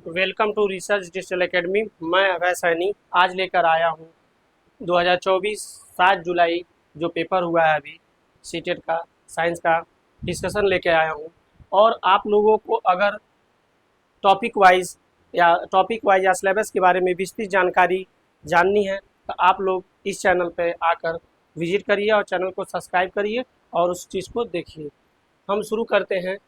Welcome to research digital academy. मैं अभय सैनी आज लेकर आया हूँ 2024 7 जुलाई जो पेपर हुआ है अभी सीटेट का साइंस का डिस्कशन लेके आया हूँ। और आप लोगों को अगर टॉपिक वाइज या सिलेबस के बारे में विस्तृत जानकारी जाननी है तो आप लोग इस चैनल पे आकर विजिट करिए और चैनल को सब्सक्राइब करिए और उस चीज़ को देखिए। हम शुरू करते हैं।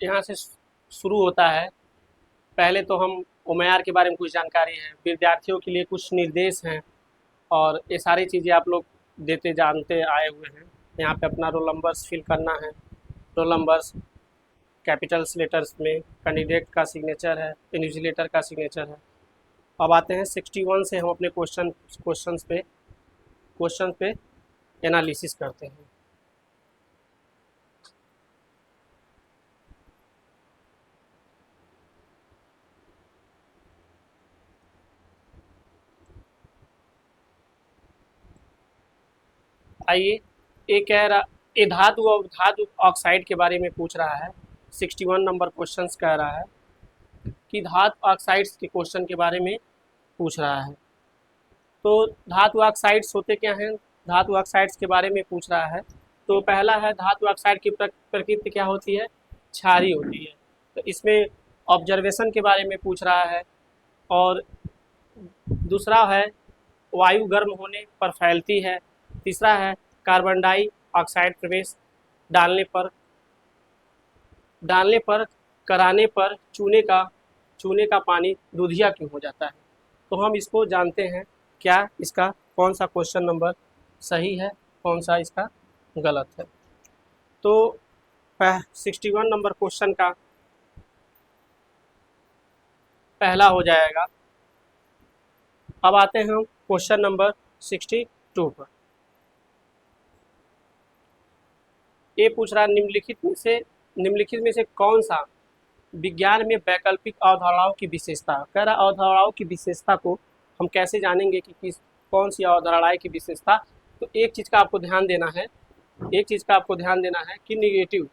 यहाँ से शुरू होता है। पहले तो हम उमयार के बारे में कुछ जानकारी है, विद्यार्थियों के लिए कुछ निर्देश हैं और ये सारी चीज़ें आप लोग देते जानते आए हुए हैं। यहाँ पे अपना रोल नंबर्स फिल करना है। रोल नंबर्स कैपिटल्स लेटर्स में कैंडिडेट का सिग्नेचर है, इन्विजिलेटर का सिग्नेचर है। अब आते हैं 61 से हम अपने क्वेश्चन पे एनालिसिस करते हैं। आइए, ये कह रहा ये धातु और धातु ऑक्साइड के बारे में पूछ रहा है। 61 नंबर क्वेश्चन कह रहा है कि धातु ऑक्साइड्स के क्वेश्चन के बारे में पूछ रहा है। तो धातु ऑक्साइड्स होते क्या हैं, धातु ऑक्साइड्स के बारे में पूछ रहा है। तो पहला है धातु ऑक्साइड की प्रकृति क्या होती है, क्षारीय होती है। तो इसमें ऑब्जर्वेशन के बारे में पूछ रहा है। और दूसरा है वायु गर्म होने पर फैलती है। तीसरा है कार्बन डाइऑक्साइड प्रवेश डालने पर कराने पर चूने का पानी दूधिया क्यों हो जाता है। तो हम इसको जानते हैं क्या इसका कौन सा क्वेश्चन नंबर सही है, कौन सा इसका गलत है। तो 61 नंबर क्वेश्चन का पहला हो जाएगा। अब आते हैं हम क्वेश्चन नंबर 62 पर। ये पूछ रहा है निम्नलिखित में से कौन सा विज्ञान में वैकल्पिक अवधारणाओं की विशेषता। कह रहा अवधारणाओं की विशेषता को हम कैसे जानेंगे कि कौन सी अवधारणाएं की विशेषता। तो एक चीज़ का आपको ध्यान देना है कि निगेटिव,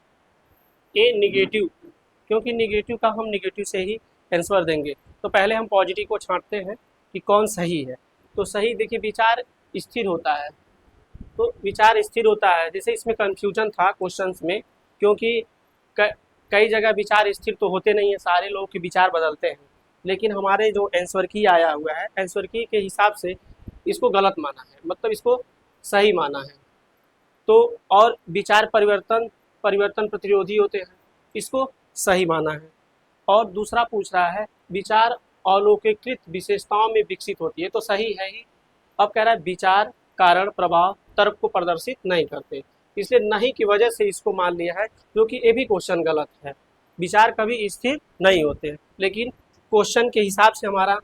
क्योंकि निगेटिव का हम निगेटिव से ही आंसर देंगे। तो पहले हम पॉजिटिव को छांटते हैं कि कौन सही है। तो सही देखिए, विचार स्थिर होता है। तो विचार स्थिर होता है, जैसे इसमें कन्फ्यूजन था क्वेश्चंस में, क्योंकि कई जगह विचार स्थिर तो होते नहीं है, सारे लोग के विचार बदलते हैं। लेकिन हमारे जो आंसर की आया हुआ है, आंसर की के हिसाब से इसको गलत माना है, मतलब इसको सही माना है। तो और विचार परिवर्तन प्रतिरोधी होते हैं, इसको सही माना है। और दूसरा पूछ रहा है विचार अलौकिकृत विशेषताओं में विकसित होती है, तो सही है ही। अब कह रहा है विचार कारण प्रभाव तर्क को प्रदर्शित नहीं करते, इसलिए नहीं की वजह से इसको मान लिया है, क्योंकि ये भी क्वेश्चन गलत है। विचार कभी स्थिर नहीं होते, लेकिन क्वेश्चन के हिसाब से हमारा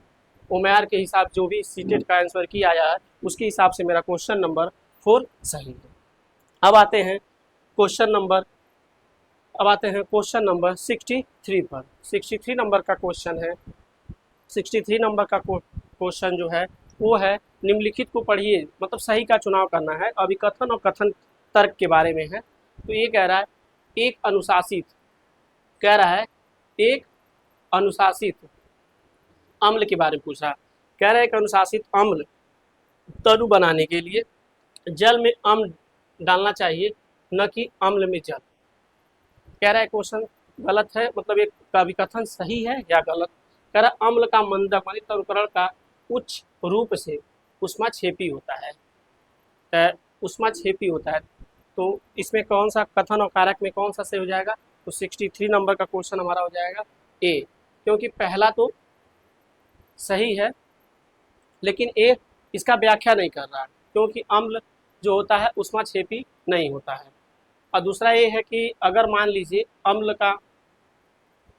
उमयार के हिसाब जो भी सीटेट का आंसर किया आया है उसके हिसाब से मेरा क्वेश्चन नंबर 4 सही है। अब आते हैं क्वेश्चन नंबर 63 पर। 63 नंबर का क्वेश्चन है। 63 नंबर का क्वेश्चन जो है वो है निम्नलिखित को पढ़िए, मतलब सही का चुनाव करना है। अभिकथन और कथन तर्क के बारे में है। तो ये कह रहा है एक अनुशासित अम्ल के बारे में पूछ रहा है। कह रहा है एक अनुशासित अम्ल तनु बनाने के लिए जल में अम्ल डालना चाहिए, न कि अम्ल में जल। कह रहा है क्वेश्चन गलत है, मतलब एक अभिकथन सही है या गलत। कह रहा अम्ल का मंदक मानी तरुकरण का उच्च रूप से उष्माक्षेपी होता है। तो इसमें कौन सा कथन और कारक में कौन सा सही हो जाएगा। तो 63 नंबर का क्वेश्चन हमारा हो जाएगा ए, क्योंकि पहला तो सही है लेकिन ए इसका व्याख्या नहीं कर रहा है, क्योंकि अम्ल जो होता है उष्माक्षेपी नहीं होता है। और दूसरा ये है कि अगर मान लीजिए अम्ल का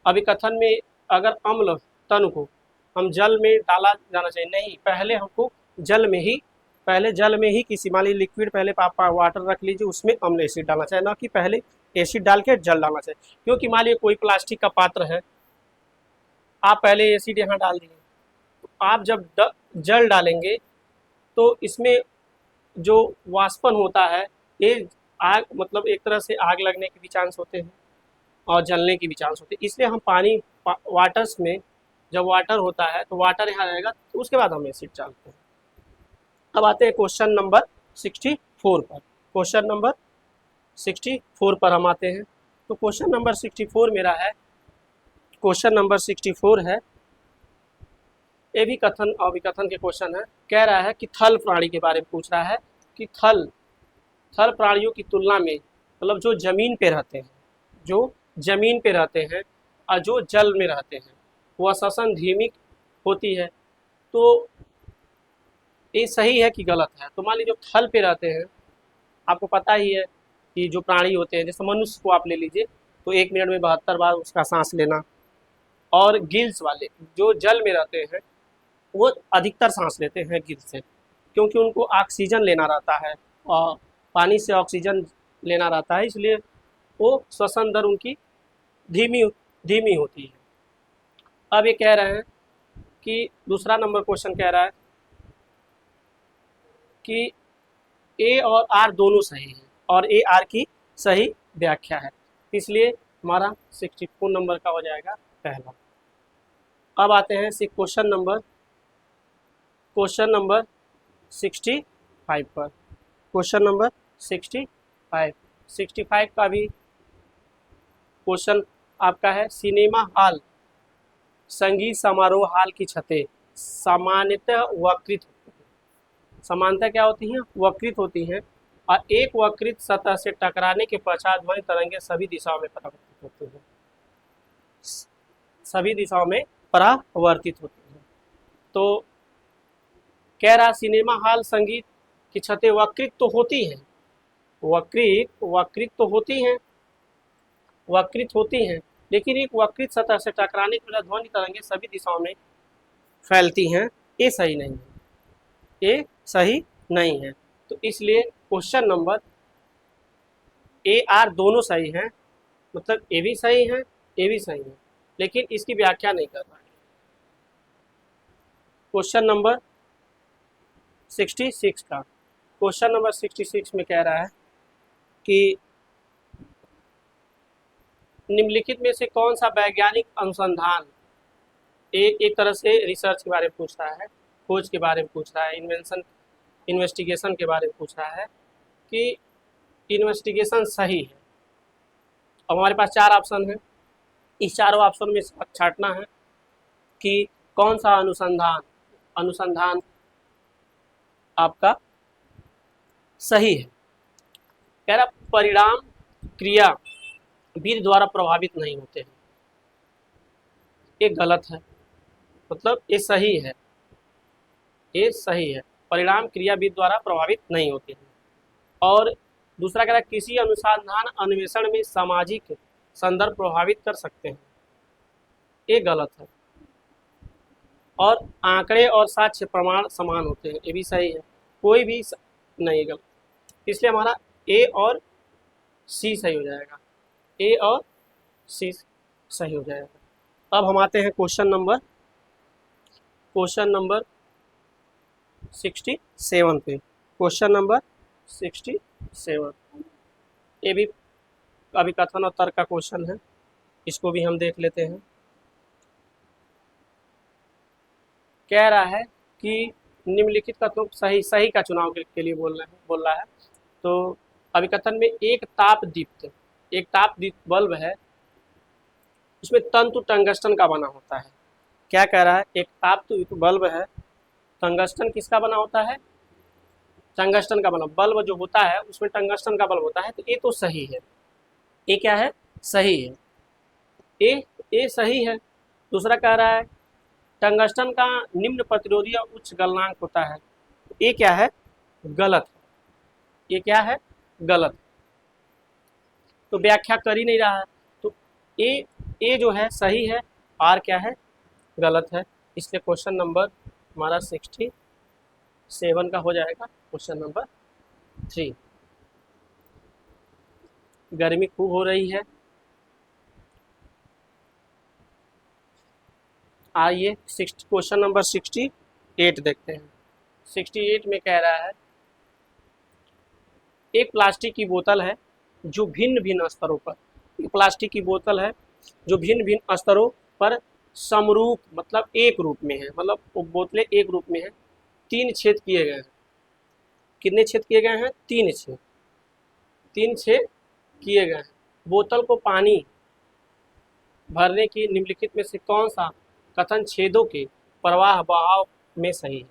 अभिकथन में अगर अम्ल तनु को हम जल में डाला जाना चाहिए, नहीं, पहले हमको जल में ही, पहले जल में ही किसी, मान लीजिए लिक्विड, पहले आप वाटर रख लीजिए, उसमें अम्ल एसिड डालना चाहिए, ना कि पहले एसिड डाल के जल डालना चाहिए। क्योंकि मान लीजिए कोई प्लास्टिक का पात्र है, आप पहले एसिड यहाँ डाल दिए, तो आप जब जल डालेंगे तो इसमें जो वाष्पन होता है, ये आग, मतलब एक तरह से आग लगने के भी चांस होते हैं और जलने के भी चांस होते हैं। इसलिए हम पानी वाटर्स में, जब वाटर होता है तो वाटर यहाँ रहेगा, तो उसके बाद हम एसिड डालते हैं। अब आते हैं क्वेश्चन नंबर 64 पर। क्वेश्चन नंबर 64 पर हम आते हैं। तो क्वेश्चन नंबर 64 मेरा है, क्वेश्चन नंबर 64 है, ये भी कथन अभिकथन के क्वेश्चन है। कह रहा है कि थल प्राणी के बारे में पूछ रहा है कि थल प्राणियों की तुलना में, मतलब जो जमीन पे रहते हैं, जो जमीन पे रहते हैं और जो जल में रहते हैं, वह श्वसन धीमी होती है। तो ये सही है कि गलत है? तो मान लीजिए जो थल पे रहते हैं, आपको पता ही है कि जो प्राणी होते हैं, जैसे मनुष्य को आप ले लीजिए, तो 1 मिनट में 72 बार उसका सांस लेना, और गिल्स वाले जो जल में रहते हैं वो अधिकतर सांस लेते हैं गिल से, क्योंकि उनको ऑक्सीजन लेना रहता है और पानी से ऑक्सीजन लेना रहता है, इसलिए वो श्वसन दर उनकी धीमी होती है। अब ये कह रहे हैं कि दूसरा नंबर क्वेश्चन कह रहा है कि ए और आर दोनों सही है और ए आर की सही व्याख्या है, इसलिए हमारा 64 नंबर का हो जाएगा पहला। अब आते हैं क्वेश्चन नंबर 65 पर। क्वेश्चन नंबर 65 का भी क्वेश्चन आपका है, सिनेमा हॉल, संगीत समारोह हॉल की छतें सामान्यतः वक्रित होती हैं। समानता क्या होती हैं? वक्रित होती हैं, और एक वक्रित सतह से टकराने के पश्चात ध्वनि तरंगें सभी दिशाओं में परावर्तित होती हैं, सभी दिशाओं में परावर्तित होती हैं। तो कह रहा सिनेमा हॉल संगीत की छतें वक्रित तो होती हैं, वक्रित तो होती हैं, लेकिन एक वक्रित सतह से टकराने के बाद ध्वनि तरंगें सभी दिशाओं में फैलती हैं, ये सही नहीं है, ये सही नहीं है। तो इसलिए क्वेश्चन नंबर ए आर दोनों सही हैं, मतलब ए भी सही है, ए भी सही है, लेकिन इसकी व्याख्या नहीं कर रहा है। क्वेश्चन नंबर 66 का, क्वेश्चन नंबर 66 में कह रहा है कि निम्नलिखित में से कौन सा वैज्ञानिक अनुसंधान, एक तरह से रिसर्च के बारे में पूछ रहा है, खोज के बारे में पूछ रहा है, इन्वेस्टिगेशन के बारे में पूछ रहा है कि इन्वेस्टिगेशन सही है। अब हमारे पास 4 ऑप्शन है, इस चारों ऑप्शन में छांटना है कि कौन सा अनुसंधान आपका सही है। कह रहा परिणाम क्रिया विधि द्वारा प्रभावित नहीं होते हैं, ये गलत है, मतलब ये सही है, ये सही है, परिणाम क्रिया विधि द्वारा प्रभावित नहीं होते हैं। और दूसरा कह रहा है किसी अनुसंधान अन्वेषण में सामाजिक संदर्भ प्रभावित कर सकते हैं, ये गलत है। और आंकड़े और साक्ष्य प्रमाण समान होते हैं, ये भी सही है, कोई भी नहीं गलत, इसलिए हमारा ए और सी सही हो जाएगा, ए और सी सही हो जाएगा। अब हम आते हैं क्वेश्चन नंबर 67 पे। क्वेश्चन नंबर 67, ये भी अभिकथन और तर्क का क्वेश्चन है, इसको भी हम देख लेते हैं। कह रहा है कि निम्नलिखित का तो सही का चुनाव के लिए बोल रहा है। तो अभिकथन में एक ताप दीप्त बल्ब है, उसमें तंतु टंगस्टन का बना होता है। क्या कह रहा है? एक ताप दीप्त बल्ब है, टंगस्टन किसका बना होता है? टंगस्टन का बना बल्ब जो होता है उसमें टंगस्टन का बल्ब होता है, तो ये तो सही है, ये क्या है? सही है, ये सही है। दूसरा कह रहा है टंगस्टन का निम्न प्रतिरोधी और उच्च गलनांक होता है, तो ये क्या है? गलत है, ये क्या है? गलत। तो व्याख्या कर ही नहीं रहा है, तो ए जो है सही है, आर क्या है? गलत है। इसलिए क्वेश्चन नंबर हमारा 67 का हो जाएगा क्वेश्चन नंबर 3। गर्मी खूब हो रही है। आइए क्वेश्चन नंबर 68 देखते हैं। 68 में कह रहा है एक प्लास्टिक की बोतल है जो भिन्न भिन्न स्तरों पर, एक प्लास्टिक की बोतल है जो भिन्न भिन्न स्तरों पर समरूप मतलब एक रूप में है, मतलब वो बोतलें एक रूप में है। 3 छेद किए गए हैं। कितने छेद किए गए हैं? 3 छेद। 3 छेद किए गए हैं। बोतल को पानी भरने की निम्नलिखित में से कौन सा कथन छेदों के प्रवाह बहाव में सही है?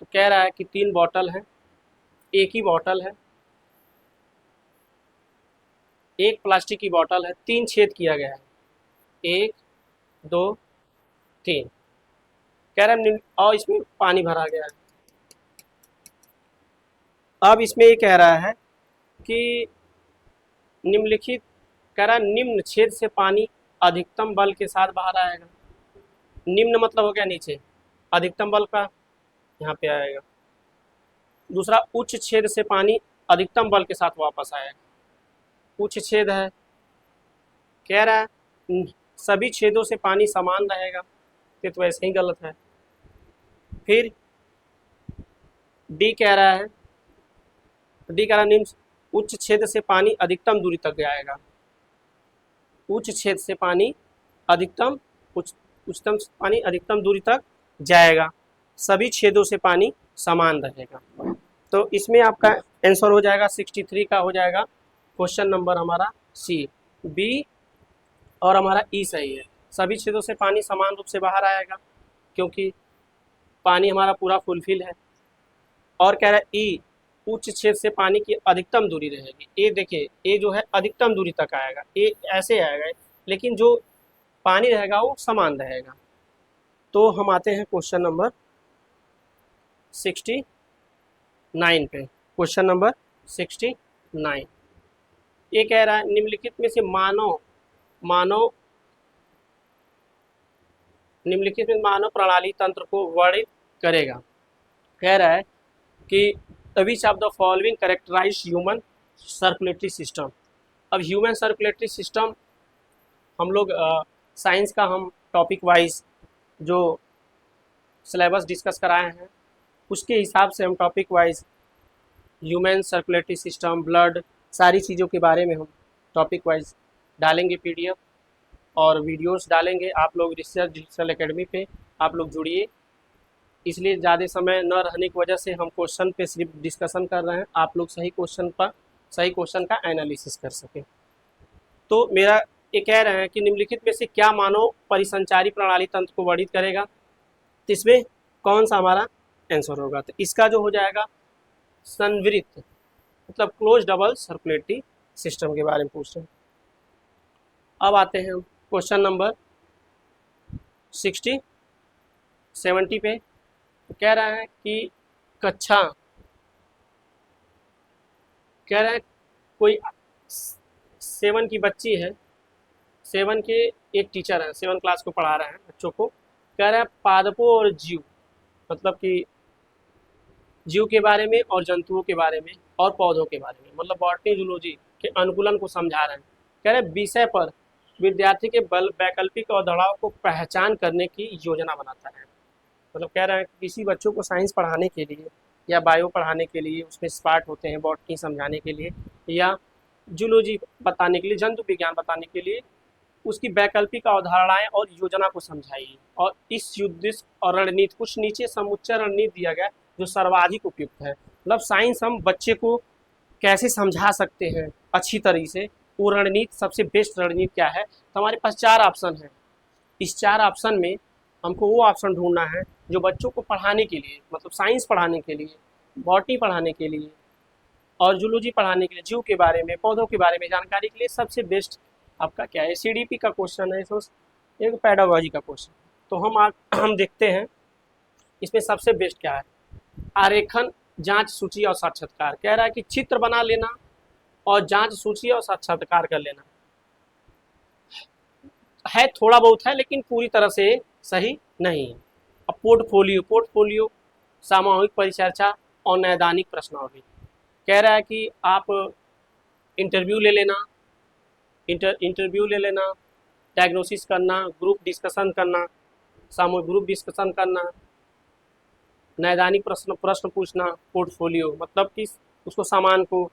तो कह रहा है कि 3 बॉटल है, एक ही बॉटल है, एक प्लास्टिक की बॉटल है, 3 छेद किया गया है, 1 2 3। कह रहा है और इसमें पानी भरा गया है। अब इसमें ये कह रहा है कि निम्नलिखित, कह रहा है निम्न छेद से पानी अधिकतम बल के साथ बाहर आएगा। निम्न मतलब हो गया नीचे, अधिकतम बल का यहाँ पे आएगा। दूसरा उच्च छेद से पानी अधिकतम बल के साथ वापस आएगा। उच्च छेद है, कह रहा है सभी छेदों से पानी समान रहेगा, ये तो वैसे ही गलत है। फिर डी कह रहा है, डी कह रहा है निम्न उच्च छेद से पानी अधिकतम दूरी तक जाएगा। उच्च छेद से पानी अधिकतम उच्चतम पानी अधिकतम दूरी तक जाएगा, सभी छेदों से पानी समान रहेगा। तो इसमें आपका आंसर हो जाएगा 63 का हो जाएगा क्वेश्चन नंबर हमारा सी। बी और हमारा ई सही है। सभी छेदों से पानी समान रूप से बाहर आएगा क्योंकि पानी हमारा पूरा फुलफिल है। और कह रहा है ई उच्च छेद से पानी की अधिकतम दूरी रहेगी। ए देखिए, ए जो है अधिकतम दूरी तक आएगा, ए ऐसे आएगा, लेकिन जो पानी रहेगा वो समान रहेगा। तो हम आते हैं क्वेश्चन नंबर 69 पे। क्वेश्चन नंबर 69 ये कह रहा है निम्नलिखित में से निम्नलिखित में मानव प्रणाली तंत्र को वर्णित करेगा। कह रहा है कि which of the following characterize human circulatory system. अब ह्यूमन सर्कुलेटरी सिस्टम हम लोग साइंस का हम टॉपिक वाइज जो सिलेबस डिस्कस कराए हैं उसके हिसाब से हम topic wise human circulatory system, blood, सारी चीज़ों के बारे में हम टॉपिक वाइज डालेंगे पीडीएफ और वीडियोस डालेंगे। आप लोग रिसर्च डिजिटल एकेडमी पे आप लोग जुड़िए। इसलिए ज़्यादा समय न रहने की वजह से हम क्वेश्चन पे सिर्फ डिस्कशन कर रहे हैं, आप लोग सही क्वेश्चन का एनालिसिस कर सकें। तो मेरा ये कह रहे हैं कि निम्नलिखित में से क्या मानव परिसंचारी प्रणाली तंत्र को वर्णित करेगा, तो इसमें कौन सा हमारा आंसर होगा? तो इसका जो हो जाएगा संवृत्त मतलब क्लोज डबल सर्कुलेटरी सिस्टम के बारे में पूछ रहे हैं। अब आते हैं क्वेश्चन नंबर 70 पे। तो कह रहा है कि कह रहा है कोई 7 की बच्ची है, 7 के एक टीचर हैं, 7 क्लास को पढ़ा रहे हैं बच्चों को। कह रहा है पादपों और जीव मतलब कि जीव के बारे में और जंतुओं के बारे में और पौधों के बारे में, मतलब बॉटनी जूलॉजी के अनुकूलन को समझा रहे हैं। कह रहे विषय पर विद्यार्थी के वैकल्पिक अवधारणाओं को पहचान करने की योजना बनाता है। मतलब कह रहा है कि किसी बच्चों को साइंस पढ़ाने के लिए या बायो पढ़ाने के लिए उसमें स्पार्ट होते हैं, बॉटनी समझाने के लिए या जूलॉजी बताने के लिए, जंतु विज्ञान बताने के लिए उसकी वैकल्पिक अवधारणाएं और योजना को समझाइए। और इस उद्देश्य और रणनीति कुछ नीचे समुच्चय रणनीति दिया गया जो सर्वाधिक उपयुक्त है। मतलब साइंस हम बच्चे को कैसे समझा सकते हैं अच्छी तरीके से, वो रणनीति सबसे बेस्ट रणनीति क्या है। तो हमारे पास 4 ऑप्शन है। इस 4 ऑप्शन में हमको वो ऑप्शन ढूंढना है जो बच्चों को पढ़ाने के लिए, मतलब साइंस पढ़ाने के लिए, बॉटनी पढ़ाने के लिए और जूलॉजी पढ़ाने के लिए, जीव के बारे में, पौधों के बारे में जानकारी के लिए सबसे बेस्ट आपका क्या है। सीडीपी का क्वेश्चन है, तो एक पेडागोजी का क्वेश्चन। तो हम देखते हैं इसमें सबसे बेस्ट क्या है। आरेखन, जांच, सूची और साक्षात्कार। कह रहा है कि चित्र बना लेना और जांच, सूची और साक्षात्कार कर लेना है, थोड़ा बहुत है लेकिन पूरी तरह से सही नहीं है। अब पोर्टफोलियो सामूहिक परिचर्चा और नैदानिक प्रश्नावली कह रहा है कि आप इंटरव्यू ले लेना, इंटरव्यू ले लेना, डायग्नोसिस करना, ग्रुप डिस्कशन करना, सामूहिक ग्रुप डिस्कशन करना, नैदानिक प्रश्न पूछना, पोर्टफोलियो मतलब कि उसको सामान को,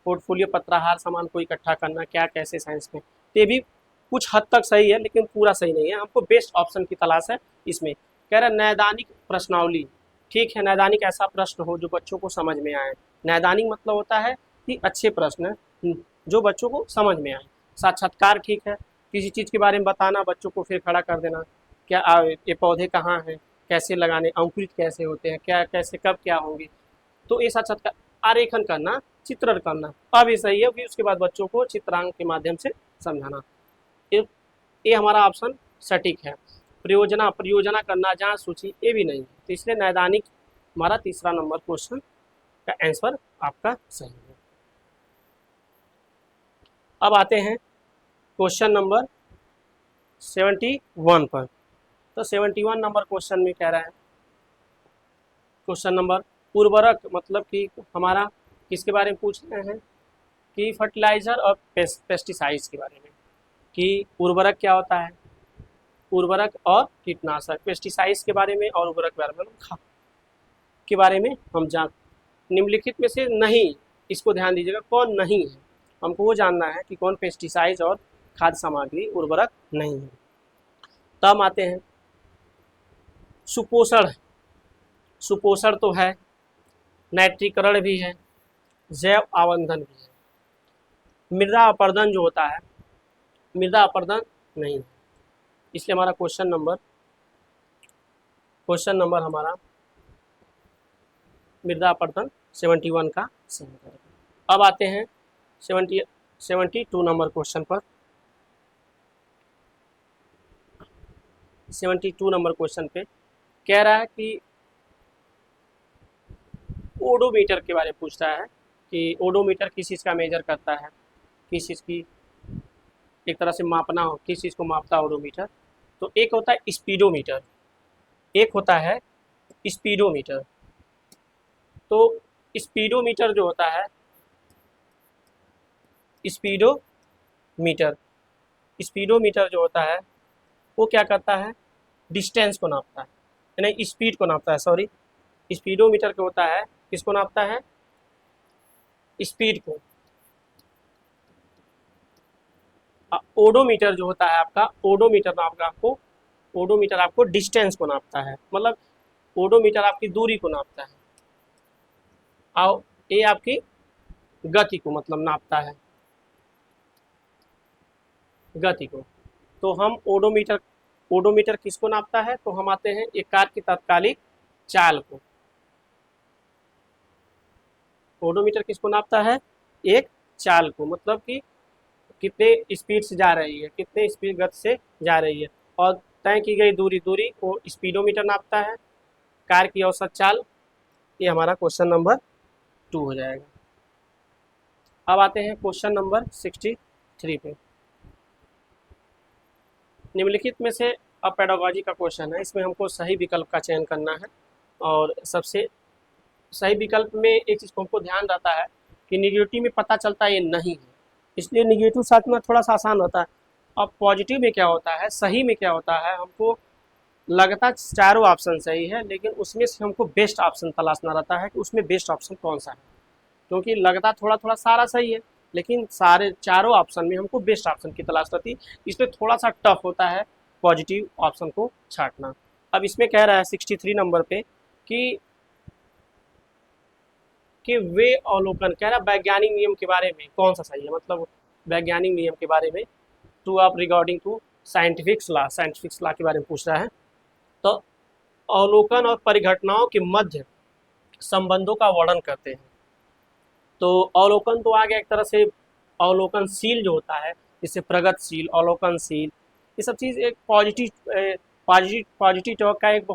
पोर्टफोलियो पत्राहार सामान को इकट्ठा करना, क्या कैसे साइंस में, तो ये भी कुछ हद तक सही है लेकिन पूरा सही नहीं है। हमको बेस्ट ऑप्शन की तलाश है इसमें। कह रहा है नैदानिक प्रश्नावली, ठीक है, नैदानिक ऐसा प्रश्न हो जो बच्चों को समझ में आए। नैदानिक मतलब होता है कि अच्छे प्रश्न जो बच्चों को समझ में आए। साक्षात्कार, ठीक है, किसी चीज़ के बारे में बताना, बच्चों को फिर खड़ा कर देना, क्या ये पौधे कहाँ हैं, कैसे लगाने, अंकुरित कैसे होते हैं, क्या कैसे कब क्या होंगे, तो ये साक्षात्कार। आरेखन करना, चित्रण करना, अब ये सही है कि उसके बाद बच्चों को चित्रांक के माध्यम से समझाना। ये हमारा ऑप्शन सटीक है। परियोजना करना, जांच सूची, ये भी नहीं है, तो इसलिए नैदानिक हमारा तीसरा नंबर क्वेश्चन का आंसर आपका सही है। अब आते हैं क्वेश्चन नंबर 71 पर। तो 71 नंबर क्वेश्चन में कह रहा है, क्वेश्चन नंबर उर्वरक मतलब कि हमारा किसके बारे में पूछ रहे हैं कि फर्टिलाइजर और पेस्टिसाइड्स के बारे में, कि उर्वरक क्या होता है, उर्वरक और कीटनाशक, पेस्टिसाइड्स के बारे में और उर्वरक के बारे में हम जान। निम्नलिखित में से नहीं, इसको ध्यान दीजिएगा, कौन नहीं है, हमको वो जानना है कि कौन पेस्टिसाइड्स और खाद्य सामग्री उर्वरक नहीं है। तब आते हैं सुपोषण। सुपोषण तो है, नाइट्रीकरण भी है, जैव आवंधन भी है। मृदा अपर्दन जो होता है, मृदा अपर्दन नहीं है, इसलिए हमारा क्वेश्चन नंबर हमारा मृदा अपर्दन 71 का सही है। अब आते हैं 72 नंबर क्वेश्चन पर। 72 नंबर क्वेश्चन पे कह रहा है कि ओडोमीटर के बारे में पूछ रहा है कि ओडोमीटर किस चीज़ का मेजर करता है, किस चीज़ की एक तरह से मापना हो, किस चीज़ को मापता है ओडोमीटर। तो एक होता है स्पीडोमीटर, एक होता है स्पीडोमीटर। तो स्पीडोमीटर जो होता है, स्पीडोमीटर जो होता है वो क्या करता है, डिस्टेंस को नापता है, यानी स्पीड को नापता है, सॉरी, स्पीडोमीटर क्या होता है, किसको नापता है, स्पीड को। ओडोमीटर जो होता है आपका, ओडोमीटर आपको डिस्टेंस को नापता है, मतलब ओडोमीटर आपकी दूरी को नापता है, और ये आपकी गति को मतलब नापता है, गति को। तो हम ओडोमीटर किसको नापता है, तो हम आते हैं एक कार की तात्कालिक चाल को। ओडोमीटर किसको नापता है, एक चाल को, मतलब कि कितने स्पीड से जा रही है, कितने स्पीड गति से जा रही है, और तय की गई दूरी को स्पीडोमीटर नापता है, कार की औसत चाल। ये हमारा क्वेश्चन नंबर 2 हो जाएगा। अब आते हैं क्वेश्चन नंबर 63 पे। निम्नलिखित में से अब पेडागोजी का क्वेश्चन है, इसमें हमको सही विकल्प का चयन करना है, और सबसे सही विकल्प में एक चीज़ को हमको ध्यान रहता है कि निगेटिव में पता चलता है ये नहीं है, इसलिए निगेटिव साथ में थोड़ा सा आसान होता है। अब पॉजिटिव में क्या होता है, सही में क्या होता है, हमको लगता चारों ऑप्शन सही है, लेकिन उसमें से हमको बेस्ट ऑप्शन तलाशना रहता है कि उसमें बेस्ट ऑप्शन कौन सा है, क्योंकि लगता थोड़ा थोड़ा सारा सही है, लेकिन सारे चारों ऑप्शन में हमको बेस्ट ऑप्शन की तलाश रहती है, इसलिए थोड़ा सा टफ होता है पॉजिटिव ऑप्शन को छांटना। अब इसमें कह रहा है 63 नंबर पे कि वे अवलोकन, कह रहा है वैज्ञानिक नियम के बारे में कौन सा सही है, मतलब वैज्ञानिक नियम के बारे में, टू आप रिगार्डिंग टू साइंटिफिक लॉ के बारे में पूछ रहा है। तो अवलोकन और परिघटनाओं के मध्य संबंधों का वर्णन करते हैं। तो अवलोकन तो आ गया एक तरह से अवलोकनशील जो होता है, जैसे प्रगतिशील, अवलोकनशील, ये सब चीज़ एक पॉजिटिव टॉक का एक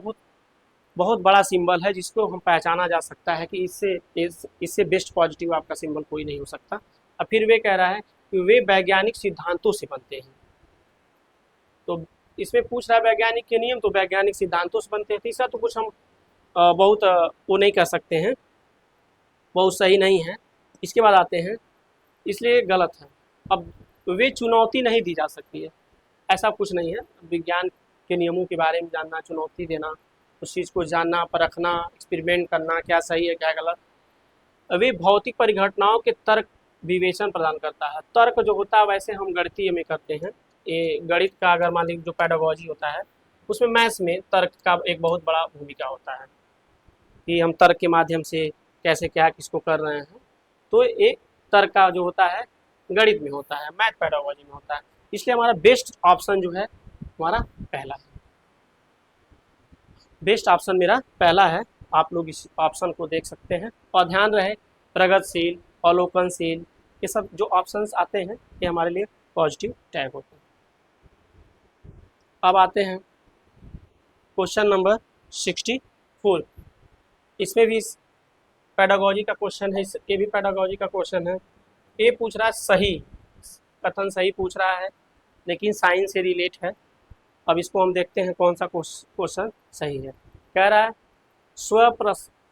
बहुत बड़ा सिंबल है, जिसको हम पहचाना जा सकता है कि इससे बेस्ट पॉजिटिव आपका सिंबल कोई नहीं हो सकता। अब फिर वे कह रहा है कि वे वैज्ञानिक सिद्धांतों से बनते हैं। तो इसमें पूछ रहा है वैज्ञानिक के नियम, तो वैज्ञानिक सिद्धांतों से बनते हैं। तीसरा तो कुछ हम बहुत वो नहीं कर सकते हैं, बहुत सही नहीं है। इसके बाद आते हैं, इसलिए गलत है। अब वे चुनौती नहीं दी जा सकती है, ऐसा कुछ नहीं है। विज्ञान के नियमों के बारे में जानना, चुनौती देना, उस चीज़ को जानना, परखना, एक्सपेरिमेंट करना, क्या सही है क्या गलत, वे भौतिक परिघटनाओं के तर्क विवेचन प्रदान करता है। तर्क जो होता है वैसे हम गणितीय में करते हैं, ये गणित का अगर मान लीजिए जो पैडागोजी होता है उसमें मैथ्स में तर्क का एक बहुत बड़ा भूमिका होता है कि हम तर्क के माध्यम से कैसे क्या किसको कर रहे हैं। तो एक तर्क का जो होता है गणित में होता है, मैथ पैडागोजी में होता है। इसलिए हमारा बेस्ट ऑप्शन जो है हमारा पहला है, बेस्ट ऑप्शन मेरा पहला है। आप लोग इस ऑप्शन को देख सकते हैं और ध्यान रहे प्रगतिशील, अवलोकनशील, ये सब जो ऑप्शंस आते हैं ये हमारे लिए पॉजिटिव टैग होते हैं। अब आते हैं क्वेश्चन नंबर 64। इसमें भी पैडागोजी का क्वेश्चन है, ये भी पैडागोजी का क्वेश्चन है। ये पूछ रहा है सही, कथन सही पूछ रहा है लेकिन साइंस से रिलेट है। अब इसको हम देखते हैं कौन सा क्वेश्चन सही है। कह रहा है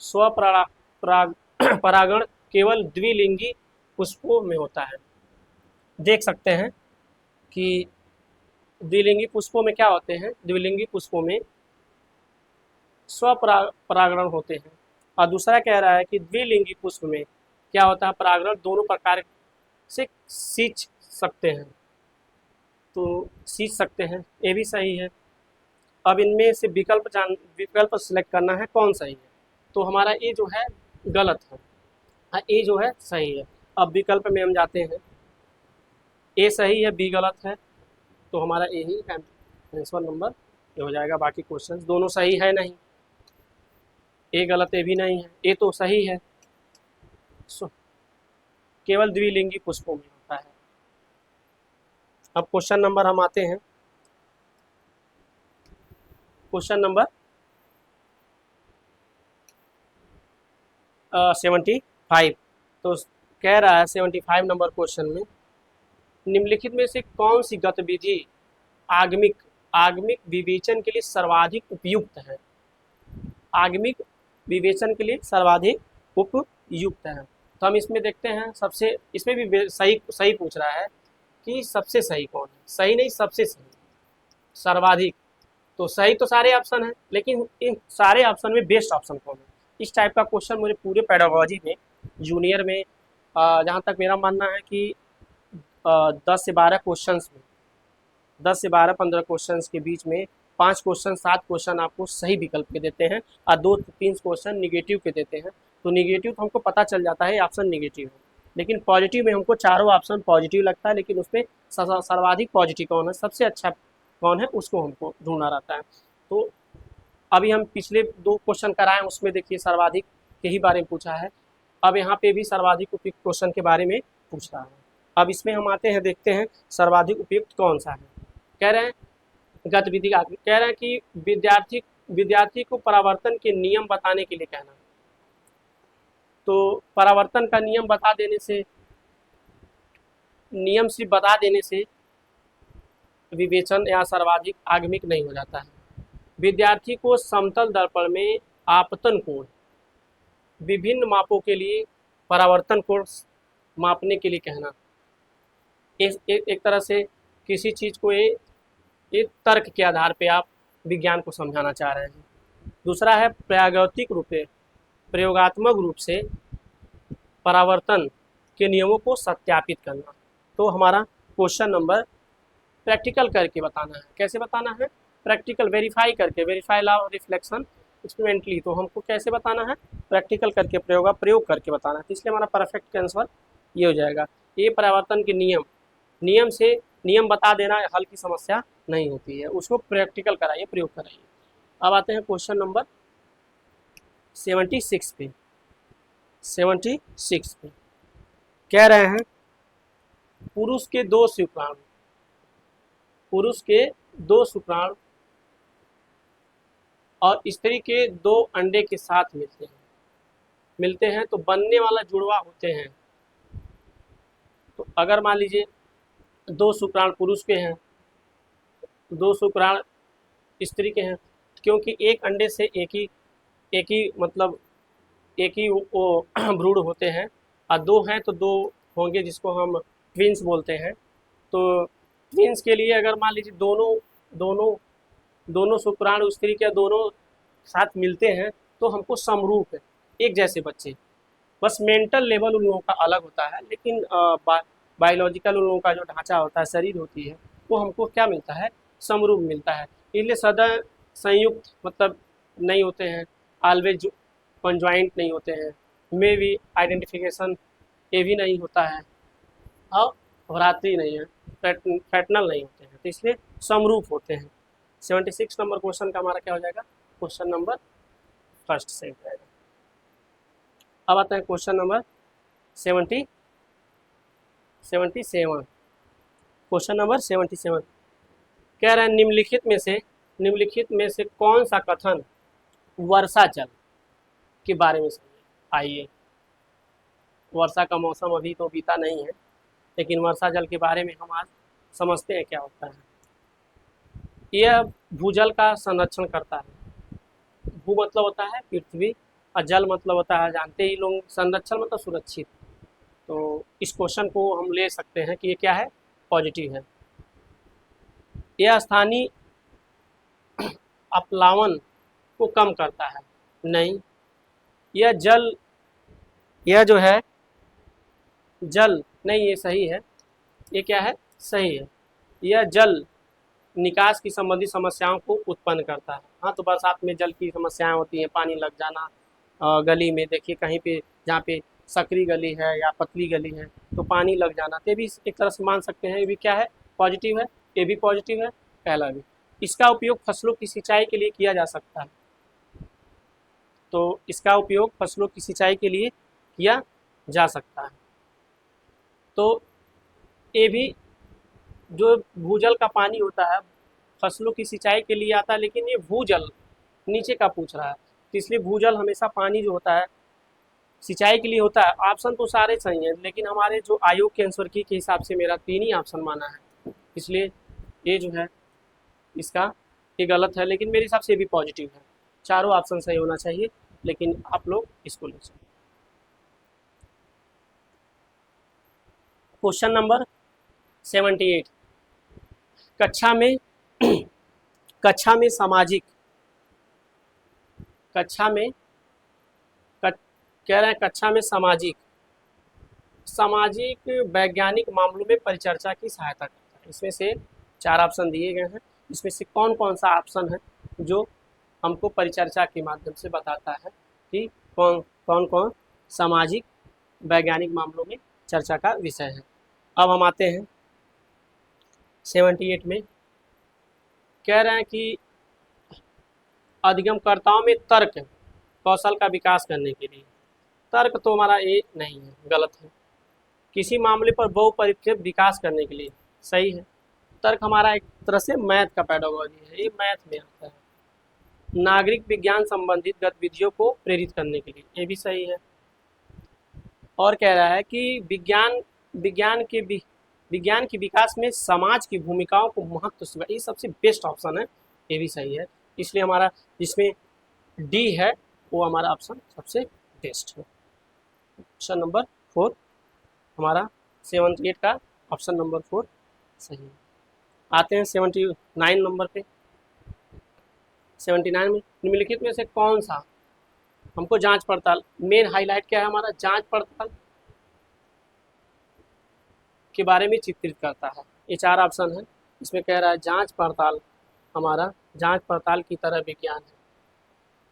स्वपरागण केवल द्विलिंगी पुष्पों में होता है। देख सकते हैं कि द्विलिंगी पुष्पों में क्या होते हैं, द्विलिंगी पुष्पों में स्वपरागण होते हैं। और दूसरा कह रहा है कि द्विलिंगी पुष्प में क्या होता है, परागण दोनों प्रकार से सींच सकते हैं, तो सींच सकते हैं, ये भी सही है। अब इनमें से विकल्प सिलेक्ट करना है कौन सही है, तो हमारा ए जो है गलत है, ए जो है सही है। अब विकल्प में हम जाते हैं, ए सही है बी गलत है, तो हमारा ए ही आंसर नंबर ये हो जाएगा। बाकी क्वेश्चंस दोनों सही है नहीं, ए गलत ए भी नहीं है, ए तो सही है। केवल द्विलिंगी पुष्पों में होता है। अब क्वेश्चन नंबर हम आते हैं, क्वेश्चन नंबर 75। तो कह रहा है 75 नंबर क्वेश्चन में निम्नलिखित में से कौन सी गतिविधि आगमिक विवेचन के लिए सर्वाधिक उपयुक्त है। आगमिक विवेचन के लिए सर्वाधिक उपयुक्त है, तो हम इसमें देखते हैं सबसे, इसमें भी सही पूछ रहा है कि सबसे सही कौन है, सही नहीं सबसे सही, सर्वाधिक। तो सही तो सारे ऑप्शन हैं लेकिन इन सारे ऑप्शन में बेस्ट ऑप्शन कौन है, इस टाइप का क्वेश्चन मुझे पूरे पैडागोजी में जूनियर में जहाँ तक मेरा मानना है कि 10 से 12 क्वेश्चंस में 10 से 12-15 क्वेश्चंस के बीच में 5 क्वेश्चन 7 क्वेश्चन आपको सही विकल्प के देते हैं और 2-3 क्वेश्चन निगेटिव के देते हैं। तो निगेटिव तो हमको पता चल जाता है ऑप्शन निगेटिव है, लेकिन पॉजिटिव में हमको चारों ऑप्शन पॉजिटिव लगता है, लेकिन उसमें सर्वाधिक पॉजिटिव कौन है, सबसे अच्छा कौन है, उसको हमको ढूंढना रहता है। तो अभी हम पिछले 2 क्वेश्चन कराएं उसमें देखिए सर्वाधिक के ही बारे में पूछा है, अब यहाँ पे भी सर्वाधिक उपयुक्त क्वेश्चन के बारे में पूछ रहा है। अब इसमें हम आते हैं, देखते हैं सर्वाधिक उपयुक्त कौन सा है। कह रहे हैं गतिविधि का, कह रहे हैं कि विद्यार्थी को परावर्तन के नियम बताने के लिए कहना। तो परावर्तन का नियम बता देने से, नियम सिर्फ बता देने से विवेचन या सर्वाधिक आगमिक नहीं हो जाता है। विद्यार्थी को समतल दर्पण में आपतन कोण विभिन्न मापों के लिए परावर्तन कोण मापने के लिए कहना। एक तरह से किसी चीज़ को एक तर्क के आधार पे आप विज्ञान को समझाना चाह रहे हैं। दूसरा है प्रयोगात्मक रूप से परावर्तन के नियमों को सत्यापित करना। तो हमारा क्वेश्चन नंबर प्रैक्टिकल करके बताना है। कैसे बताना है, प्रैक्टिकल वेरीफाई करके, verify law of reflection experimentally. तो हमको कैसे बताना है, प्रैक्टिकल करके, प्रयोग करके बताना है। तो इसलिए हमारा परफेक्ट आंसर ये हो जाएगा। ये परावर्तन के नियम बता देना हल की समस्या नहीं होती है, उसको प्रैक्टिकल कराइए, प्रयोग कराइए। अब आते हैं क्वेश्चन नंबर 76 पे। 76 पे कह रहे हैं पुरुष के 2 शुक्राणु और स्त्री के 2 अंडे के साथ मिलते हैं तो बनने वाला जुड़वा होते हैं। तो अगर मान लीजिए 2 शुक्राणु पुरुष के हैं दो शुक्राणु स्त्री के हैं, क्योंकि एक अंडे से एक ही मतलब एक ही वो भ्रूण होते हैं, और दो हैं तो दो होंगे, जिसको हम ट्विंस बोलते हैं। तो ट्विंस के लिए अगर मान लीजिए दोनों दोनों दोनों शुक्राणु स्त्री के दोनों साथ मिलते हैं तो हमको समरूप है, एक जैसे बच्चे। बस मेंटल लेवल उन लोगों का अलग होता है, लेकिन बायोलॉजिकल उन लोगों का जो ढांचा होता है, शरीर होती है, वो हमको क्या मिलता है, समरूप मिलता है। इसलिए सदा संयुक्त मतलब नहीं होते हैं, ऑलवेज कंजॉइंट नहीं होते हैं, मे भी आइडेंटिफिकेशन ये भी नहीं होता है, और भ्रातृ नहीं है, फैटनल नहीं होते हैं, तो इसलिए समरूप होते हैं। 76 नंबर क्वेश्चन का हमारा क्या हो जाएगा, क्वेश्चन नंबर फर्स्ट से हो जाएगा। अब आता है क्वेश्चन नंबर 77। क्वेश्चन नंबर 77 कह रहा है निम्नलिखित में से कौन सा कथन वर्षा जल के बारे में सही है। आइए, वर्षा का मौसम अभी तो बीता नहीं है, लेकिन वर्षा जल के बारे में हम आज समझते हैं क्या होता है। यह भूजल का संरक्षण करता है। भू मतलब होता है पृथ्वी, और जल मतलब होता है, जानते ही लोग, संरक्षण मतलब सुरक्षित। तो इस क्वेश्चन को हम ले सकते हैं कि ये क्या है, पॉजिटिव है। यह स्थानीय अपलावन को कम करता है, नहीं। यह जो है जल, नहीं ये सही है, ये क्या है, सही है। यह जल निकास की संबंधित समस्याओं को उत्पन्न करता है। हाँ, तो बरसात में जल की समस्याएं होती हैं, पानी लग जाना, गली में देखिए कहीं पे जहाँ पे सकरी गली है या पतली गली है तो पानी लग जाना, तो ये भी एक तरह से मान सकते हैं, ये भी क्या है, पॉजिटिव है, ये भी पॉजिटिव है, पहला भी। इसका उपयोग फसलों की सिंचाई के लिए किया जा सकता है, तो इसका उपयोग फसलों की सिंचाई के लिए किया जा सकता है। तो ये भी जो भूजल का पानी होता है फसलों की सिंचाई के लिए आता है, लेकिन ये भूजल नीचे का पूछ रहा है, तो इसलिए भूजल हमेशा पानी जो होता है सिंचाई के लिए होता है। ऑप्शन तो सारे सही हैं, लेकिन हमारे जो आयोग के आंसर की के हिसाब से मेरा 3 ही ऑप्शन माना है, इसलिए ये जो है इसका ये गलत है, लेकिन मेरे हिसाब से भी पॉजिटिव है। चारों ऑप्शन सही होना चाहिए, लेकिन आप लोग इसको ले सकते। क्वेश्चन नंबर 78 कक्षा में कक्षा में सामाजिक कक्षा में कह रहे हैं कक्षा में सामाजिक वैज्ञानिक मामलों में परिचर्चा की सहायता करता है। इसमें से 4 ऑप्शन दिए गए हैं, इसमें से कौन कौन सा ऑप्शन है जो हमको परिचर्चा के माध्यम से बताता है कि कौन कौन सामाजिक वैज्ञानिक मामलों में चर्चा का विषय है। अब हम आते हैं 78 में, कह रहे हैं कि अधिगमकर्ताओं में तर्क कौशल का विकास करने के लिए। तर्क तो हमारा ये नहीं है, गलत है। किसी मामले पर बहुपरिप्रेक्ष्य विकास करने के लिए, सही है। तर्क हमारा एक तरह से मैथ का पेडागोजी है, ये मैथ में आता है। नागरिक विज्ञान संबंधित गतिविधियों को प्रेरित करने के लिए, ये भी सही है। और कह रहा है कि विज्ञान के विकास में समाज की भूमिकाओं को महत्व से, ये सबसे बेस्ट ऑप्शन है, ये भी सही है। इसलिए हमारा जिसमें डी है वो हमारा ऑप्शन सबसे बेस्ट है। ऑप्शन नंबर 4 हमारा 78 का ऑप्शन नंबर 4 सही है। आते हैं 79 नंबर पे। 79 में निम्नलिखित में से कौन सा हमको जांच पड़ताल, मेन हाईलाइट क्या है हमारा, जांच पड़ताल के बारे में चित्रित करता है। ये 4 ऑप्शन है, इसमें कह रहा है जांच पड़ताल हमारा जांच पड़ताल की तरह विज्ञान है,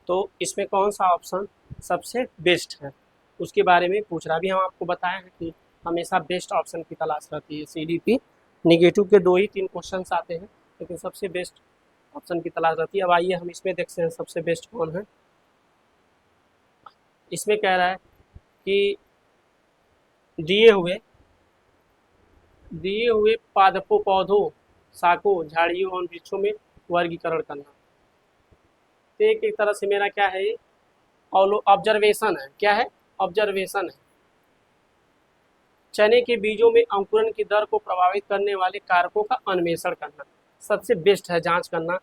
तो इसमें कौन सा ऑप्शन सबसे बेस्ट है उसके बारे में पूछ रहा। अभी हम आपको बताए हैं कि हमेशा बेस्ट ऑप्शन की तलाश रहती है। CDP निगेटिव के 2 ही 3 क्वेश्चन आते हैं, लेकिन सबसे बेस्ट ऑप्शन की तलाश रहती है। अब आइए हम इसमें देखते हैं सबसे बेस्ट कौन है। इसमें कह रहा है कि दिए हुए पादपों, पौधों, शाखों, झाड़ियों और वृक्षों में वर्गीकरण करना। तो एक तरह से मेरा क्या है, ये ऑब्जर्वेशन है। क्या है, ऑब्जर्वेशन है। चने के बीजों में अंकुरण की दर को प्रभावित करने वाले कारकों का अन्वेषण करना। सबसे बेस्ट है जांच करना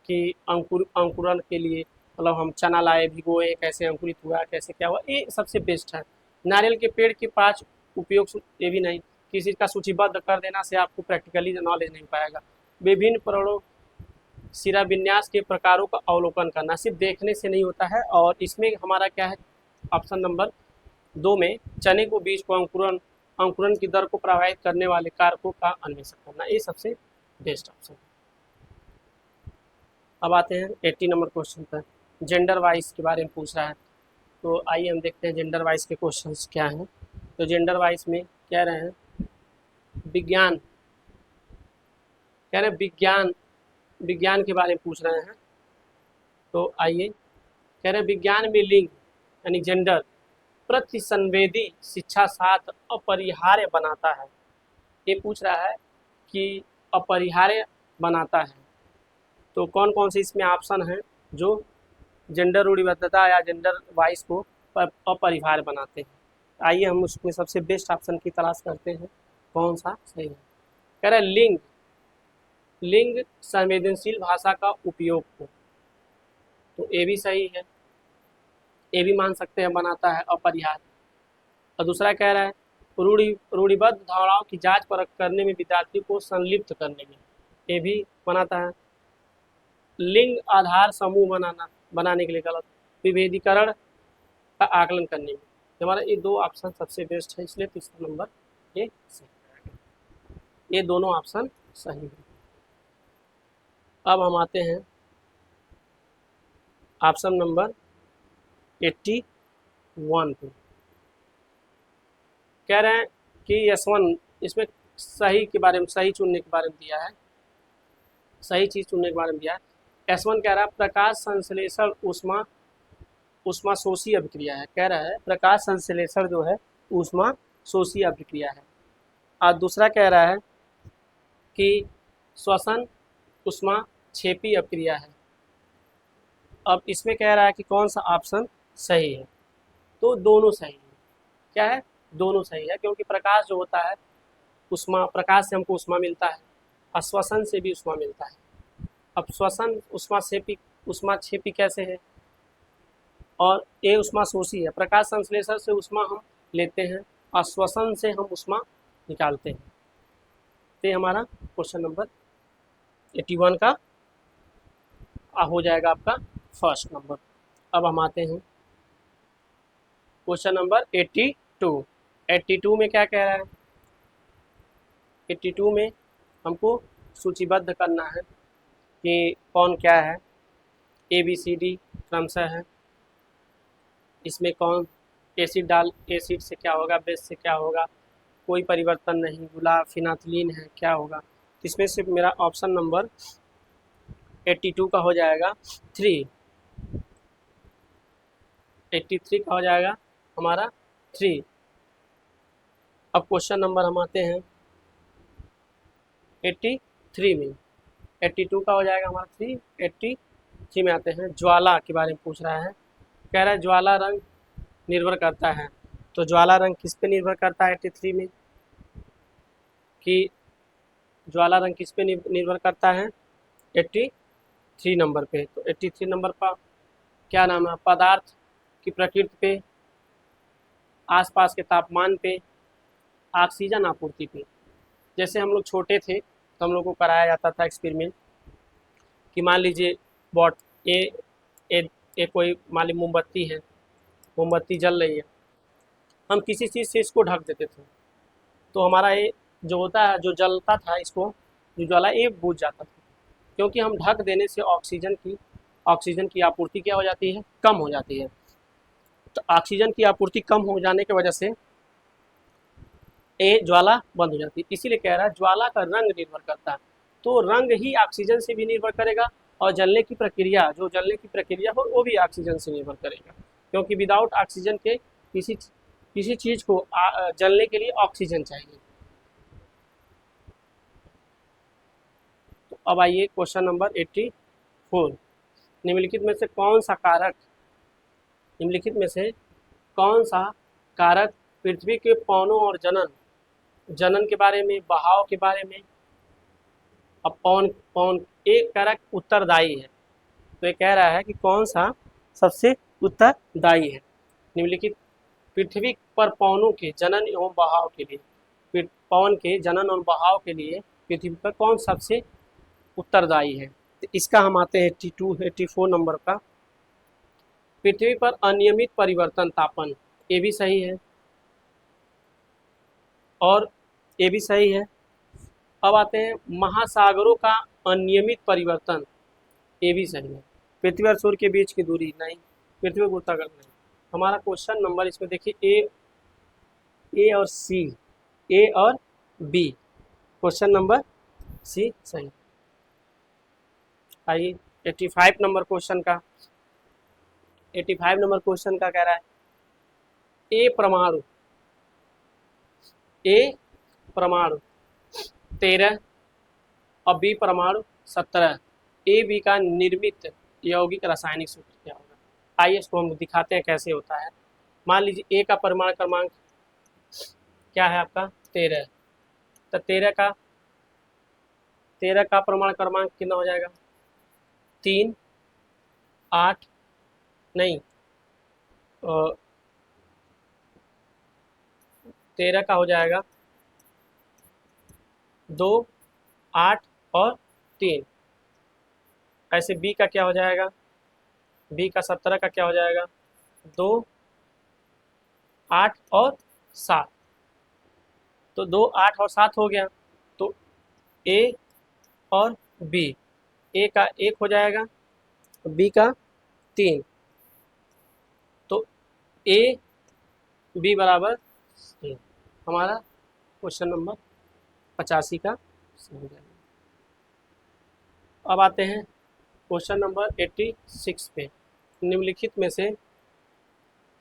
कि अंकुरण के लिए मतलब हम चना लाए भिगोए कैसे अंकुरित हुआ कैसे क्या हुआ, ये सबसे बेस्ट है। नारियल के पेड़ के 5 उपयोग, ये भी नहीं, किसी का सूचीबद्ध कर देना से आपको प्रैक्टिकली नॉलेज नहीं पाएगा। विभिन्न प्रौढ़ सिरा विन्यास के प्रकारों का अवलोकन करना, सिर्फ देखने से नहीं होता है। और इसमें हमारा क्या है, ऑप्शन नंबर 2 में चने को बीज को अंकुरण की दर को प्रभावित करने वाले कारकों का अन्वेषण करना, ये सबसे बेस्ट ऑप्शन। अब आते हैं 80 नंबर क्वेश्चन पर, जेंडर वाइज के बारे में पूछ रहा है। तो आइए हम देखते हैं जेंडर वाइज के क्वेश्चंस क्या हैं। तो जेंडर वाइज में कह रहे हैं विज्ञान, कह रहे हैं विज्ञान के बारे में पूछ रहे हैं। तो आइए, कह रहे हैं विज्ञान में लिंग यानी जेंडर प्रतिसंवेदी शिक्षा शास्त्र अपरिहार्य बनाता है। ये पूछ रहा है कि अपरिहार्य बनाता है, तो कौन कौन से इसमें ऑप्शन हैं जो जेंडर रूढ़िबद्धता या जेंडर वाइज को अपरिहार्य बनाते हैं। आइए हम उसमें सबसे बेस्ट ऑप्शन की तलाश करते हैं कौन सा सही है। कह रहे हैं लिंग संवेदनशील भाषा का उपयोग को, तो ये भी सही है, ये भी मान सकते हैं बनाता है अपरिहार्य। और दूसरा कह रहा है रूढ़िबद्ध धारणाओं की जांच परख करने में विद्यार्थी को संलिप्त करने में, ये भी बनाता है। लिंग आधार समूह बनाने के लिए गलत, विभेदीकरण का आकलन करने में, हमारा ये 2 ऑप्शन सबसे बेस्ट है, इसलिए तीसरा नंबर ये सही रहेगा। ये दोनों ऑप्शन सही है। अब हम आते हैं ऑप्शन नंबर 81 पे। कह रहे हैं कि S1 इसमें सही के बारे में, सही चुनने के बारे में दिया है, सही चीज़ चुनने के बारे में दिया है। S1 कह रहा है प्रकाश संश्लेषण ऊष्मा शोषी अभिक्रिया है। कह रहा है प्रकाश संश्लेषण जो है ऊष्मा शोषी अभिक्रिया है। और दूसरा कह रहा है कि श्वसन ऊष्मा क्षेपी अभिक्रिया है। अब इसमें कह रहा है कि कौन सा ऑप्शन सही है, तो दोनों सही है। क्या है, दोनों सही है, क्योंकि प्रकाश जो होता है ऊष्मा, प्रकाश से हमको ऊष्मा मिलता है और श्वसन से भी ऊष्मा मिलता है। अब श्वसन ऊष्मा क्षेपी कैसे है, और ये ऊष्मा शोषी है। प्रकाश संश्लेषण से ऊष्मा हम लेते हैं और श्वसन से हम ऊष्मा निकालते हैं। तो ये हमारा क्वेश्चन नंबर 81 का हो जाएगा आपका फर्स्ट नंबर। अब हम आते हैं क्वेश्चन नंबर 82। 82 में क्या कह रहा है, 82 में हमको सूचीबद्ध करना है कि कौन क्या है, ABCD क्रमशः है। इसमें कौन एसिड से क्या होगा, बेस से क्या होगा, कोई परिवर्तन नहीं, गुलाब फिनाइलिन है, क्या होगा। इसमें से मेरा ऑप्शन नंबर 82 का हो जाएगा 3, 83 का हो जाएगा हमारा 3। अब क्वेश्चन नंबर हम आते हैं 83 में, 82 का हो जाएगा हमारा 3, 83 में आते हैं। ज्वाला के बारे में पूछ रहा है। कह रहा है ज्वाला रंग निर्भर करता है, तो ज्वाला रंग किस पे निर्भर करता है 83 में, कि ज्वाला रंग किस पे निर्भर करता है 83 नंबर पे। तो 83 नंबर पर क्या नाम है, पदार्थ की प्रकृति पे, आसपास के तापमान पे, ऑक्सीजन आपूर्ति पे। जैसे हम लोग छोटे थे तो हम लोग को कराया जाता था एक्सपेरिमेंट कि मान लीजिए ये कोई मान लीजिए मोमबत्ती है, मोमबत्ती जल रही है, हम किसी चीज़ से इसको ढक देते थे तो हमारा ये जो होता है, जो जलता था, इसको जो ज्वाला ये बुझ जाता था, क्योंकि हम ढक देने से ऑक्सीजन की आपूर्ति क्या हो जाती है, कम हो जाती है। तो ऑक्सीजन की आपूर्ति कम हो जाने की वजह से ये ज्वाला बंद हो जाती है। इसीलिए कह रहा है ज्वाला का रंग निर्भर करता है, तो रंग ही ऑक्सीजन से भी निर्भर करेगा और जलने की प्रक्रिया हो वो भी ऑक्सीजन से निर्भर करेगा, क्योंकि विदाउट ऑक्सीजन के किसी चीज़ को जलने के लिए ऑक्सीजन चाहिए। तो अब आइए क्वेश्चन नंबर 84। निम्नलिखित में से कौन सा कारक पृथ्वी के पौनों और जनन के बारे में, बहाव के बारे में अब पौन पौन ए कह रहा है उत्तरदायी है, तो ये कह रहा है कि कौन सा सबसे उत्तरदायी है। निम्नलिखित पृथ्वी पर पवनों के जनन एवं बहाव के लिए, पवन के जनन और बहाव के लिए पृथ्वी पर कौन सबसे उत्तरदायी है। तो इसका हम आते हैं 84 नंबर का। पृथ्वी पर अनियमित परिवर्तन तापन, ये भी सही है और ये भी सही है। अब आते हैं महासागरों का अनियमित परिवर्तन, ये भी सही है। पृथ्वी और सूर्य के बीच की दूरी नहीं, पृथ्वी गुरुत्वाकर्षण नहीं। हमारा क्वेश्चन नंबर इसमें देखिए ए और सी, ए और बी, क्वेश्चन नंबर सी सही। आइए 85 नंबर क्वेश्चन का, 85 नंबर क्वेश्चन का कह रहा है ए परमाणु 13 और बी परमाणु 17, ए बी का निर्मित यौगिक रासायनिक सूत्र क्या होगा। आइए इसको हम दिखाते हैं कैसे होता है। मान लीजिए ए का परमाणु क्रमांक क्या है आपका 13, तो 13 का परमाणु क्रमांक कितना हो जाएगा 3 8 नहीं 13 का हो जाएगा 2 8 और 3। ऐसे बी का क्या हो जाएगा, बी का 17 का क्या हो जाएगा 2 8 और 7, तो 2 8 और 7 हो गया। तो ए और बी, ए का 1 हो जाएगा, बी का 3, तो ए बी बराबर 3। हमारा क्वेश्चन नंबर 85 का सही हो जाएगा। अब आते हैं क्वेश्चन नंबर 86 पे। निम्नलिखित में से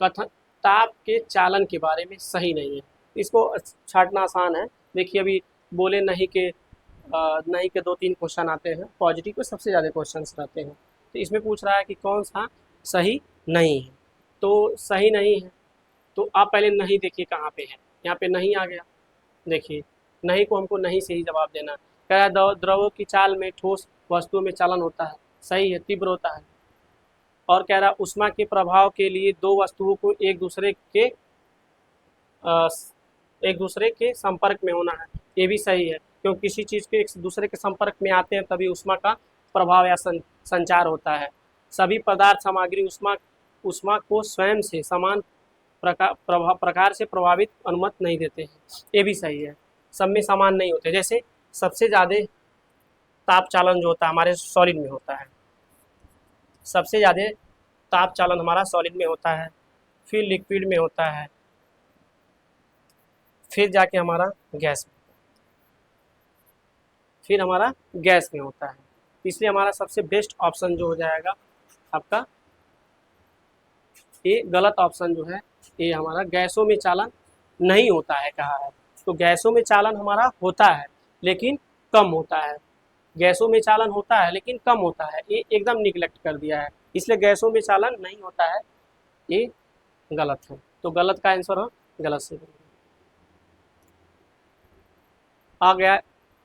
कथन ताप के चालन के बारे में सही नहीं है। इसको छांटना आसान है। देखिए अभी बोले नहीं के 2-3 क्वेश्चन आते हैं, पॉजिटिव के सबसे ज़्यादा क्वेश्चन रहते हैं। तो इसमें पूछ रहा है कि कौन सा सही नहीं है। तो सही नहीं है तो आप पहले नहीं देखिए कहाँ पे है, यहाँ पे नहीं आ गया। देखिए नहीं को हमको नहीं से ही जवाब देना। कह रहा है द्रवों की चाल में ठोस वस्तुओं में चालन होता है, सही है, तीव्र होता है। और कह रहा है ऊष्मा के प्रभाव के लिए दो वस्तुओं को एक दूसरे के संपर्क में होना है, ये भी सही है, क्योंकि किसी चीज़ के एक दूसरे के संपर्क में आते हैं तभी ऊष्मा का प्रभाव या संचार होता है। सभी पदार्थ सामग्री ऊष्मा को स्वयं से समान प्रकार से प्रभावित अनुमति नहीं देते हैं, ये भी सही है। सब में समान नहीं होते। जैसे सबसे ज़्यादा ताप चालन जो होता है हमारे सॉलिड में होता है, सबसे ज़्यादा ताप चालन हमारा सॉलिड में होता है, फिर लिक्विड में होता है, फिर जाके हमारा गैस में, फिर हमारा गैस में होता है। इसलिए हमारा सबसे बेस्ट ऑप्शन जो हो जाएगा आपका ये गलत ऑप्शन जो है ये हमारा गैसों में चालन नहीं होता है कहा है। तो गैसों में चालन हमारा होता है लेकिन कम होता है, गैसों में चालन होता है लेकिन कम होता है, ये एकदम निगलेक्ट कर दिया है। इसलिए गैसों में चालन नहीं होता है, ये गलत है। तो गलत का आंसर हो गलत से आ गया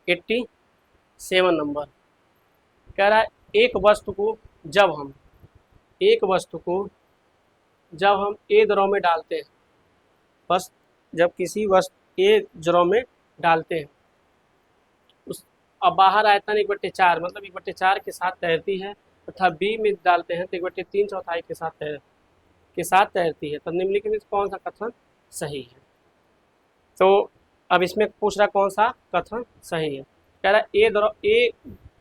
87 नंबर। कह रहा है एक वस्तु को जब हम ए द्रव में डालते हैं, बस जब किसी वस्तु ए द्रव में डालते हैं उस अब बाहर आयतन 1/4 मतलब 1/4 के साथ तैरती है, तथा बी में डालते हैं तो 1/3 के साथ तैरती है। तो निम्नलिखित में कौन सा कथन सही है। तो अब इसमें पूछ रहा कौन सा कथन सही है। कह रहा है ए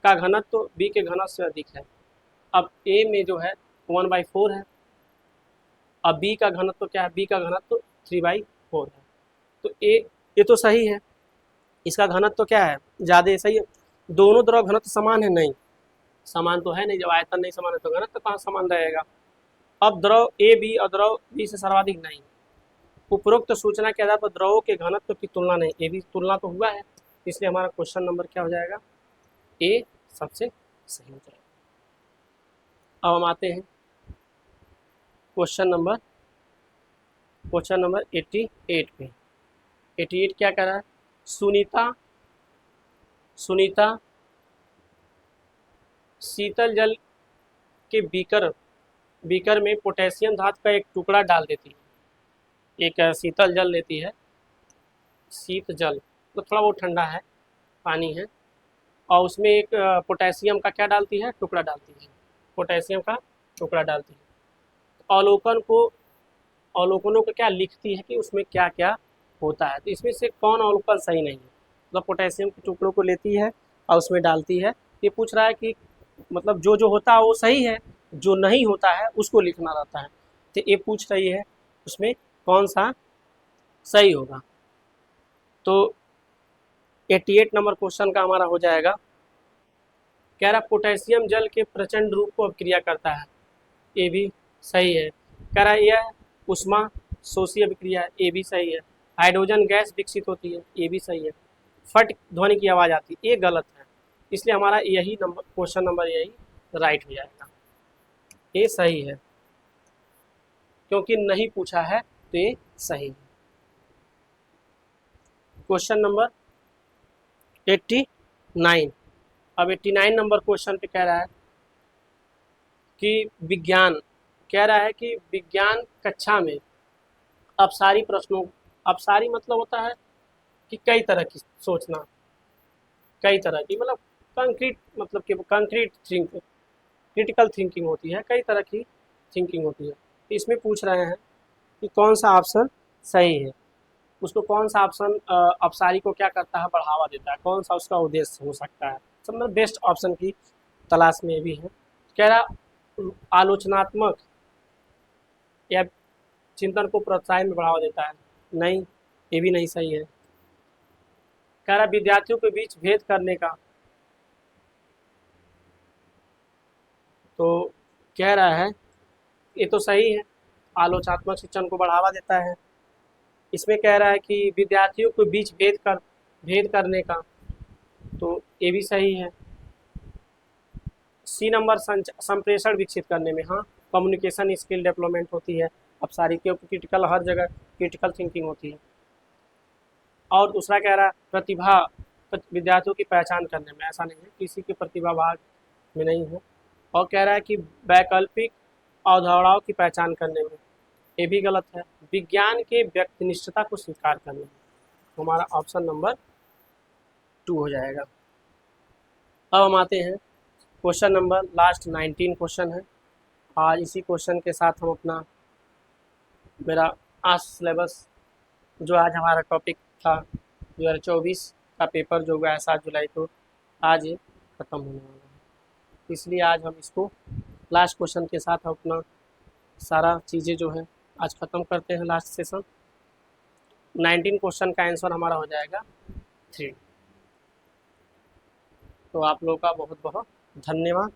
का घनत्व तो बी के घनत्व से अधिक है। अब ए में जो है 1/4 है, अब बी का घनत्व तो क्या है, बी का घनत्व तो 3/4 है। तो ये तो सही है, इसका घनत्व तो क्या है ज़्यादा सही है। दोनों द्रव घनत्व समान है, नहीं समान तो है नहीं, जब आयतन नहीं समान है तो घनत्व कहाँ समान रहेगा। अब द्रव ए बी और द्रव बी से सर्वाधिक नहीं, उपरोक्त सूचना के आधार पर द्रवों के घनत्व की तुलना नहीं, ये भी तुलना तो हुआ है, इसलिए हमारा क्वेश्चन नंबर क्या हो जाएगा ए सबसे सही हो जाएगा। अब हम आते हैं क्वेश्चन नंबर 88 पे। 88 क्या कह रहा है, सुनीता शीतल जल के बीकर में पोटेशियम धातु का एक टुकड़ा डाल देती है। एक शीतल जल लेती है, शीत जल तो थोड़ा वो ठंडा है, पानी है, और उसमें एक पोटेशियम का क्या डालती है, टुकड़ा डालती है, पोटेशियम का टुकड़ा डालती है। अवलोकनों को क्या लिखती है कि उसमें क्या क्या होता है। तो इसमें से कौन अवलोकन सही नहीं है, मतलब पोटेशियम के टुकड़ों को लेती है और उसमें डालती है। ये पूछ रहा है कि मतलब जो जो होता है वो सही है, जो नहीं होता है उसको लिखना रहता है। तो ये पूछ रही है उसमें कौन सा सही होगा। तो 88 नंबर क्वेश्चन का हमारा हो जाएगा, कह रहा पोटेशियम जल के प्रचंड रूप को अभिक्रिया करता है, ये भी सही है। कह रहा यह उष्मा शोषीय अभिक्रिया, ये भी सही है। हाइड्रोजन गैस विकसित होती है, ये भी सही है। फट ध्वनि की आवाज़ आती है, ये गलत है। इसलिए हमारा यही नंबर, क्वेश्चन नंबर यही राइट हो जाएगा, ये सही है, क्योंकि नहीं पूछा है तो ये सही है। Question number 89। अब 89 नंबर क्वेश्चन पे कह रहा है कि विज्ञान, कह रहा है कि विज्ञान कक्षा में अपसारी प्रश्नों, अपसारी मतलब होता है कि कई तरह की सोचना, कई तरह की मतलब कंक्रीट, मतलब कि कंक्रीट थिंक, क्रिटिकल थिंकिंग होती है, कई तरह की थिंकिंग होती है। तो इसमें पूछ रहे हैं कि कौन सा ऑप्शन सही है, उसको कौन सा ऑप्शन अपसारी को क्या करता है, बढ़ावा देता है, कौन सा उसका उद्देश्य हो सकता है। सब में बेस्ट ऑप्शन की तलाश में भी है। कह रहा आलोचनात्मक या चिंतन को प्रोत्साहन में बढ़ावा देता है, नहीं, ये भी नहीं सही है। कह रहा विद्यार्थियों के बीच भेद करने का, तो कह रहा है ये तो सही है, आलोचनात्मक शिक्षण को बढ़ावा देता है। इसमें कह रहा है कि विद्यार्थियों के बीच भेद करने का, तो ये भी सही है। सी नंबर संप्रेषण विकसित करने में, हाँ, कम्युनिकेशन स्किल डेवलपमेंट होती है अपसारी, क्योंकि क्रिटिकल, हर जगह क्रिटिकल थिंकिंग होती है। और दूसरा कह रहा है प्रतिभा विद्यार्थियों की पहचान करने में, ऐसा नहीं है किसी की प्रतिभा भाग में नहीं है। और कह रहा है कि वैकल्पिक अवधारणाओं की पहचान करने में, ये भी गलत है। विज्ञान के व्यक्तिनिष्ठता को स्वीकार करने में, हमारा ऑप्शन नंबर 2 हो जाएगा। अब हम आते हैं क्वेश्चन नंबर लास्ट 19 क्वेश्चन है। आज इसी क्वेश्चन के साथ हम अपना, मेरा आज सिलेबस जो आज हमारा टॉपिक था 2024 का पेपर जो हुआ है 7 जुलाई को, आज ये ख़त्म होने वाला है। इसलिए आज हम इसको लास्ट क्वेश्चन के साथ अपना सारा चीज़ें जो है आज ख़त्म करते हैं। लास्ट सेशन 19 क्वेश्चन का आंसर हमारा हो जाएगा 3। तो आप लोगों का बहुत बहुत धन्यवाद।